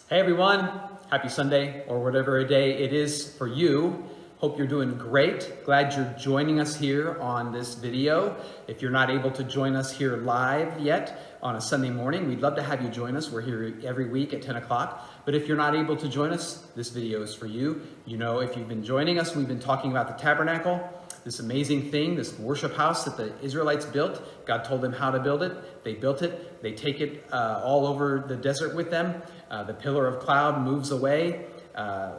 Hey everyone, happy Sunday or whatever a day it is for you. Hope you're doing great. Glad you're joining us here on this video. If you're not able to join us here live yet on a Sunday morning, we'd love to have you join us. We're here every week at 10 o'clock. But if you're not able to join us, this video is for you. You know, if you've been joining us, we've been talking about the tabernacle, this amazing thing, this worship house that the Israelites built. God told them how to build it. They built it. They take it all over the desert with them. The pillar of cloud moves away,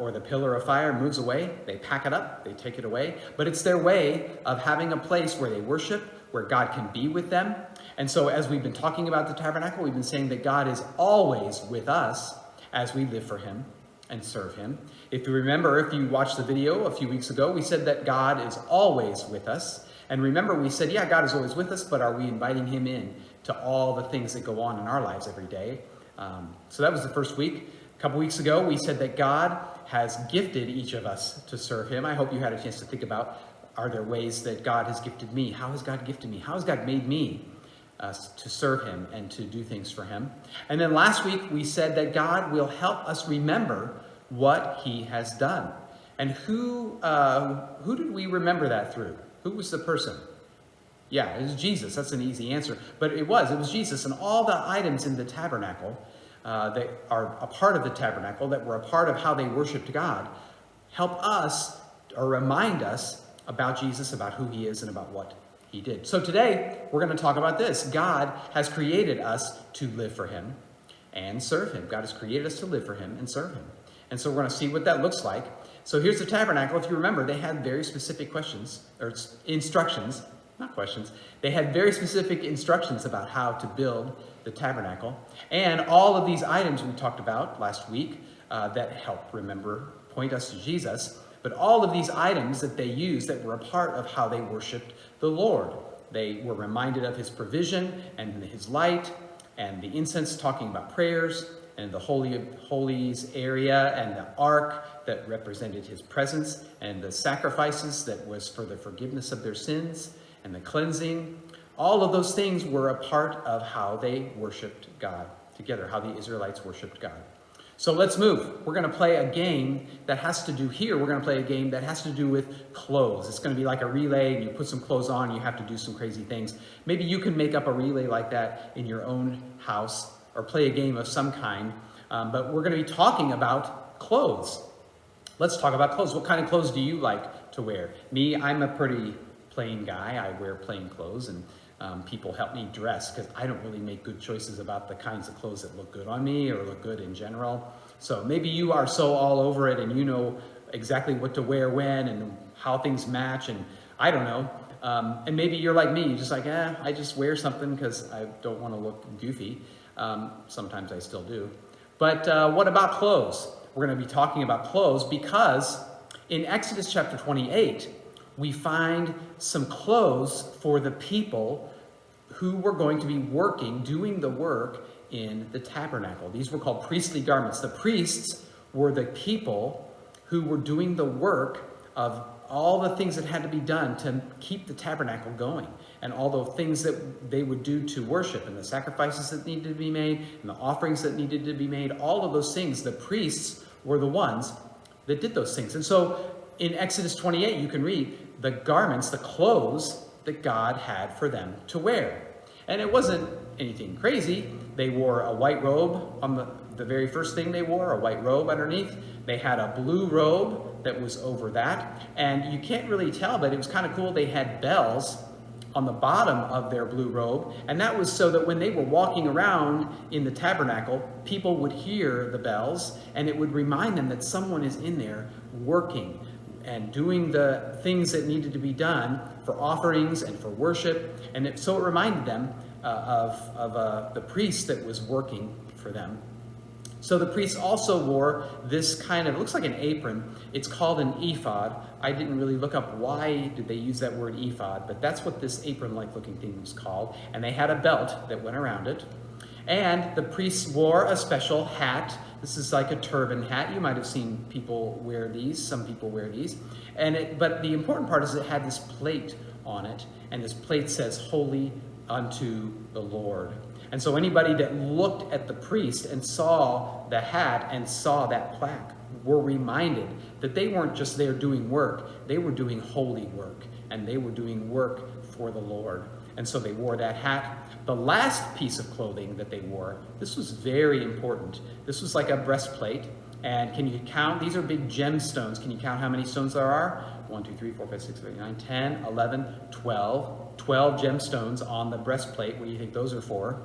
or the pillar of fire moves away. They pack it up. They take it away. But it's their way of having a place where they worship, where God can be with them. And so as we've been talking about the tabernacle, we've been saying that God is always with us as we live for him and serve him. If you remember, if you watched the video a few weeks ago, we said that God is always with us. And remember, we said, yeah, God is always with us, but are we inviting him in to all the things that go on in our lives every day? So that was the first week. A couple weeks ago, we said that God has gifted each of us to serve him. I hope you had a chance to think about, are there ways that God has gifted me? How has God gifted me? How has God made me to serve him and to do things for him? And then last week, we said that God will help us remember what he has done. And who did we remember that through? Who was the person? Yeah, it was Jesus. That's an easy answer. But it was Jesus. And all the items in the tabernacle that are a part of the tabernacle, that were a part of how they worshiped God, help us or remind us about Jesus, about who he is and about what he did. So today, we're going to talk about this. God has created us to live for him and serve him. God has created us to live for him and serve him. And so we're going to see what that looks like. So here's the tabernacle. If you remember, they had very specific questions or instructions. Not questions. They had very specific instructions about how to build the tabernacle. And all of these items we talked about last week that help point us to Jesus. But all of these items that they used that were a part of how they worshiped the Lord. They were reminded of his provision and his light and the incense talking about prayers and the Holy of Holies area and the ark that represented his presence and the sacrifices that was for the forgiveness of their sins and the cleansing. All of those things were a part of how they worshiped God together, how the Israelites worshiped God. So let's move. We're going to play a game that has to do here. We're going to play a game that has to do with clothes. It's going to be like a relay, and you put some clothes on, you have to do some crazy things. Maybe you can make up a relay like that in your own house or play a game of some kind. But we're going to be talking about clothes. Let's talk about clothes. What kind of clothes do you like to wear? Me, I'm a pretty plain guy. I wear plain clothes, and people help me dress because I don't really make good choices about the kinds of clothes that look good on me or look good in general. So maybe you are so all over it and you know exactly what to wear when and how things match, and I don't know. And maybe you're like me, you're just like, I just wear something because I don't want to look goofy. Sometimes I still do. But what about clothes? We're going to be talking about clothes because in Exodus chapter 28, we find some clothes for the people who were going to be doing the work in the tabernacle. These were called priestly garments. The priests were the people who were doing the work of all the things that had to be done to keep the tabernacle going, and all the things that they would do to worship, and the sacrifices that needed to be made, and the offerings that needed to be made, all of those things, the priests were the ones that did those things. And so in Exodus 28, you can read the garments, the clothes that God had for them to wear. And it wasn't anything crazy. They wore a white robe on the very first thing they wore, a white robe underneath. They had a blue robe that was over that. And you can't really tell, but it was kind of cool. They had bells on the bottom of their blue robe. And that was so that when they were walking around in the tabernacle, people would hear the bells and it would remind them that someone is in there working and doing the things that needed to be done for offerings and for worship. And so it reminded them of the priest that was working for them. So the priests also wore this kind of, it looks like an apron. It's called an ephod. I didn't really look up why did they use that word ephod, but that's what this apron-like looking thing was called. And they had a belt that went around it. And the priests wore a special hat. This is like a turban hat. You might have seen people wear these. Some people wear these. But the important part is it had this plate on it. And this plate says Holy unto the Lord. And so anybody that looked at the priest and saw the hat and saw that plaque were reminded that they weren't just there doing work, they were doing holy work, and they were doing work for the Lord. And so they wore that hat. The last piece of clothing that they wore, this was very important. This was like a breastplate. And can you count? These are big gemstones. Can you count how many stones there are? 1, 2, 3, 4, 5, 6, 7, 8, 9, 10, 11, 12. 12 gemstones on the breastplate. What do you think those are for?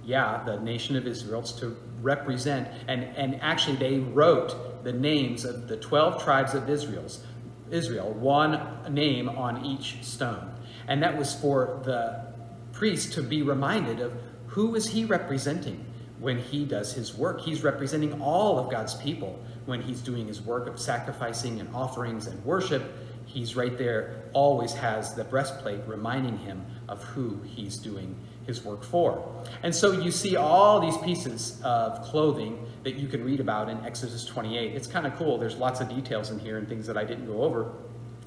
Yeah, the nation of Israel. It's to represent. And actually they wrote the names of the 12 tribes of Israel, one name on each stone. And that was for the priest to be reminded of who is he representing when he does his work. He's representing all of God's people when he's doing his work of sacrificing and offerings and worship. He's right there, always has the breastplate reminding him of who he's doing his work for. And so you see all these pieces of clothing that you can read about in Exodus 28. It's kind of cool. There's lots of details in here and things that I didn't go over.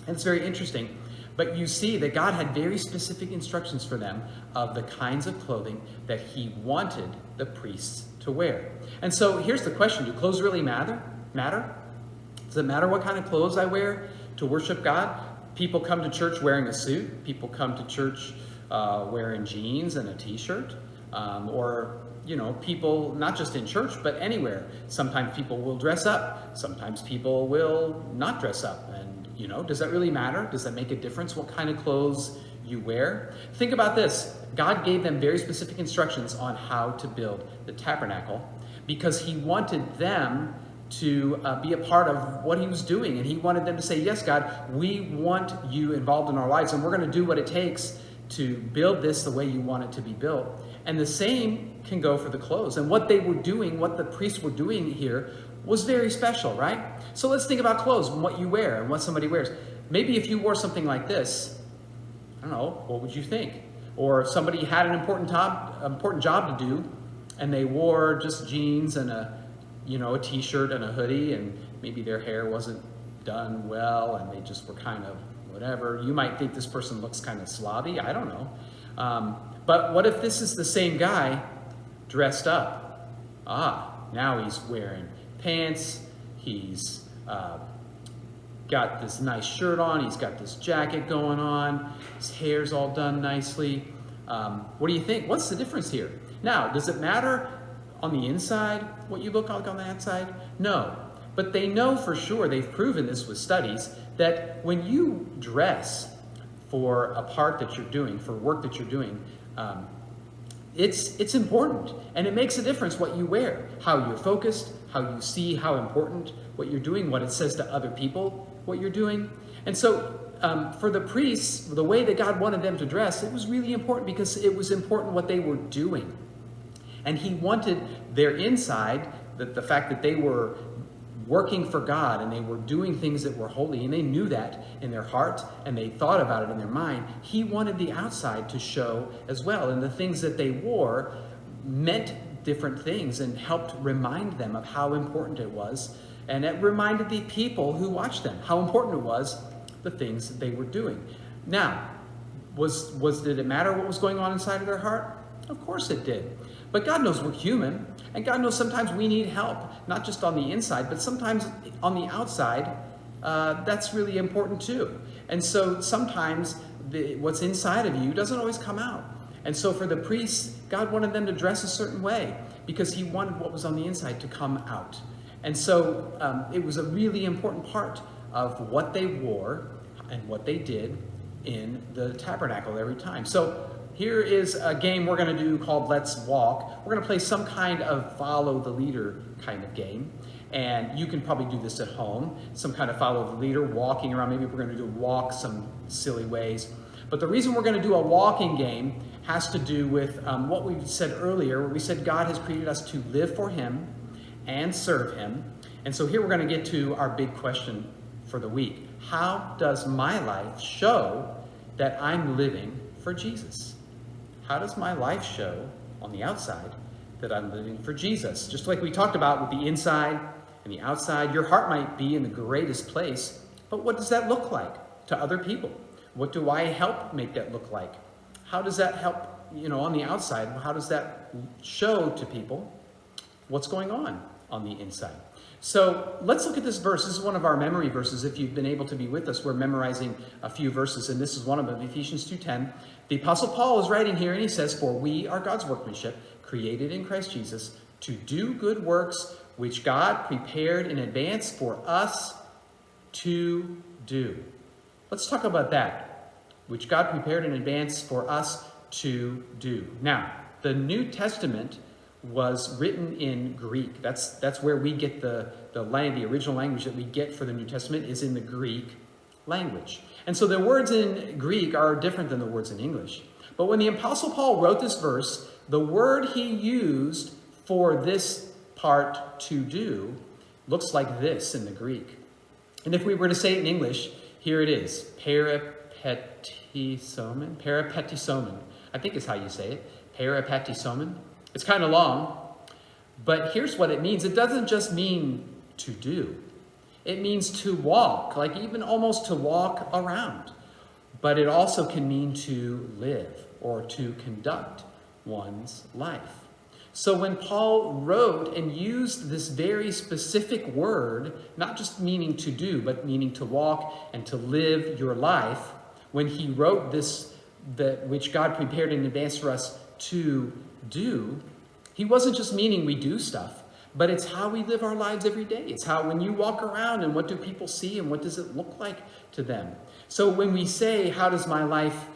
And it's very interesting. But you see that God had very specific instructions for them of the kinds of clothing that he wanted the priests to wear. And so here's the question. Do clothes really matter? Does it matter what kind of clothes I wear to worship God? People come to church wearing a suit. People come to church wearing jeans and a t-shirt. Or, you know, people, not just in church, but anywhere. Sometimes people will dress up. Sometimes people will not dress up. And you know, does that really matter? Does that make a difference what kind of clothes you wear? Think about this. God gave them very specific instructions on how to build the tabernacle because he wanted them to be a part of what he was doing. And he wanted them to say, yes, God, we want you involved in our lives, and we're going to do what it takes to build this the way you want it to be built. And the same can go for the clothes. And what they were doing, what the priests were doing here, was very special, right? So let's think about clothes and what you wear and what somebody wears. Maybe if you wore something like this, I don't know, what would you think? Or if somebody had an important job to do and they wore just jeans and a t-shirt and a hoodie, and maybe their hair wasn't done well and they just were kind of whatever. You might think this person looks kind of slobby. I don't know. But what if this is the same guy dressed up? Now he's wearing pants, he's got this nice shirt on, he's got this jacket going on, his hair's all done nicely. What do you think? What's the difference here? Now, does it matter on the inside what you look like on the outside? No, but they know for sure, they've proven this with studies, that when you dress for a part that you're doing, for work that you're doing, it's important, and it makes a difference what you wear, how you're focused, how you see how important what you're doing, what it says to other people, what you're doing. And so for the priests, the way that God wanted them to dress, it was really important because it was important what they were doing. And he wanted their inside, the fact that they were working for God and they were doing things that were holy, and they knew that in their heart and they thought about it in their mind. He wanted the outside to show as well, and the things that they wore meant different things and helped remind them of how important it was, and it reminded the people who watched them how important it was, the things that they were doing. Now, did it matter what was going on inside of their heart? Of course it did. But God knows we're human, and God knows sometimes we need help, not just on the inside, but sometimes on the outside. That's really important too. And so sometimes what's inside of you doesn't always come out. And so for the priests, God wanted them to dress a certain way because he wanted what was on the inside to come out. And so it was a really important part of what they wore and what they did in the tabernacle every time. So here is a game we're going to do called Let's Walk. We're going to play some kind of follow the leader kind of game. And you can probably do this at home. Some kind of follow the leader, walking around. Maybe we're going to do walk some silly ways. But the reason we're going to do a walking game has to do with what we said earlier, where we said God has created us to live for him and serve him. And so here we're going to get to our big question for the week. How does my life show that I'm living for Jesus? How does my life show on the outside that I'm living for Jesus? Just like we talked about with the inside and the outside, your heart might be in the greatest place, but what does that look like to other people? What do I help make that look like? how does that help, on the outside? How does that show to people what's going on the inside? So let's look at this verse. This is one of our memory verses. If you've been able to be with us, we're memorizing a few verses, and this is one of them, Ephesians 2:10. The Apostle Paul is writing here, and he says, "For we are God's workmanship, created in Christ Jesus, to do good works, which God prepared in advance for us to do." Let's talk about that, which God prepared in advance for us to do. Now, the New Testament was written in Greek. That's where we get the original language that we get for the New Testament is in the Greek language. And so the words in Greek are different than the words in English. But when the Apostle Paul wrote this verse, the word he used for this part to do looks like this in the Greek. And if we were to say it in English, here it is, peripetisomon. I think is how you say it, peripetisomon. It's kind of long, but here's what it means. It doesn't just mean to do. It means to walk, like even almost to walk around. But it also can mean to live or to conduct one's life. So when Paul wrote and used this very specific word, not just meaning to do, but meaning to walk and to live your life, when he wrote this, that which God prepared in advance for us to do, he wasn't just meaning we do stuff, but it's how we live our lives every day. It's how when you walk around and what do people see and what does it look like to them. So when we say, how does my life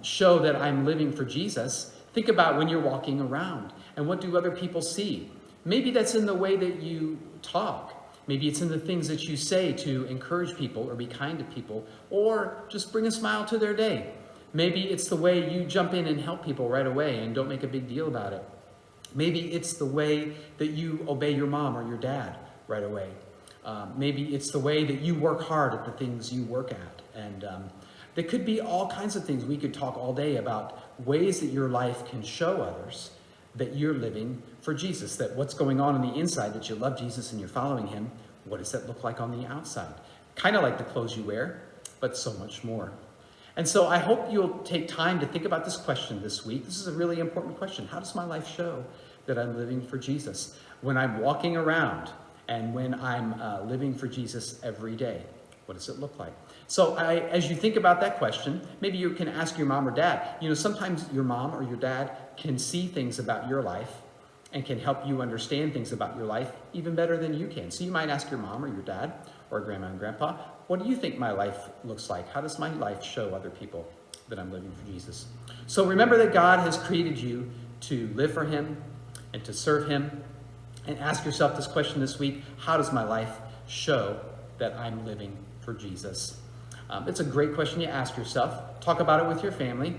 show that I'm living for Jesus? Think about when you're walking around and what do other people see? Maybe that's in the way that you talk. Maybe it's in the things that you say to encourage people or be kind to people or just bring a smile to their day. Maybe it's the way you jump in and help people right away and don't make a big deal about it. Maybe it's the way that you obey your mom or your dad right away. Maybe it's the way that you work hard at the things you work at. And there could be all kinds of things. We could talk all day about ways that your life can show others that you're living for Jesus, that what's going on the inside, that you love Jesus and you're following him. What does that look like on the outside? Kind of like the clothes you wear, but so much more. And so I hope you'll take time to think about this question this week. This is a really important question. How does my life show that I'm living for Jesus? When I'm walking around and when I'm living for Jesus every day, what does it look like? So as you think about that question, maybe you can ask your mom or dad. Sometimes your mom or your dad can see things about your life and can help you understand things about your life even better than you can. So you might ask your mom or your dad or grandma and grandpa, what do you think my life looks like? How does my life show other people that I'm living for Jesus? So remember that God has created you to live for him and to serve him. And ask yourself this question this week, how does my life show that I'm living for Jesus? It's a great question you ask yourself. Talk about it with your family.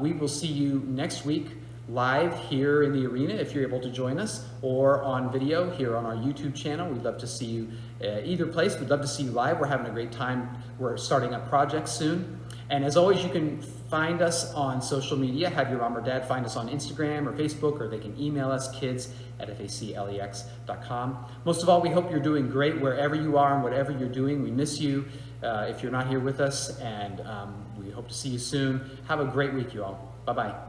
We will see you next week live here in the arena if you're able to join us, or on video here on our YouTube channel. We'd love to see you either place. We'd love to see you live. We're having a great time. We're starting up projects soon. And as always, you can find us on social media. Have your mom or dad find us on Instagram or Facebook, or they can email us, kids@faclex.com. Most of all, we hope you're doing great wherever you are and whatever you're doing. We miss you if you're not here with us, and we hope to see you soon. Have a great week, you all. Bye-bye.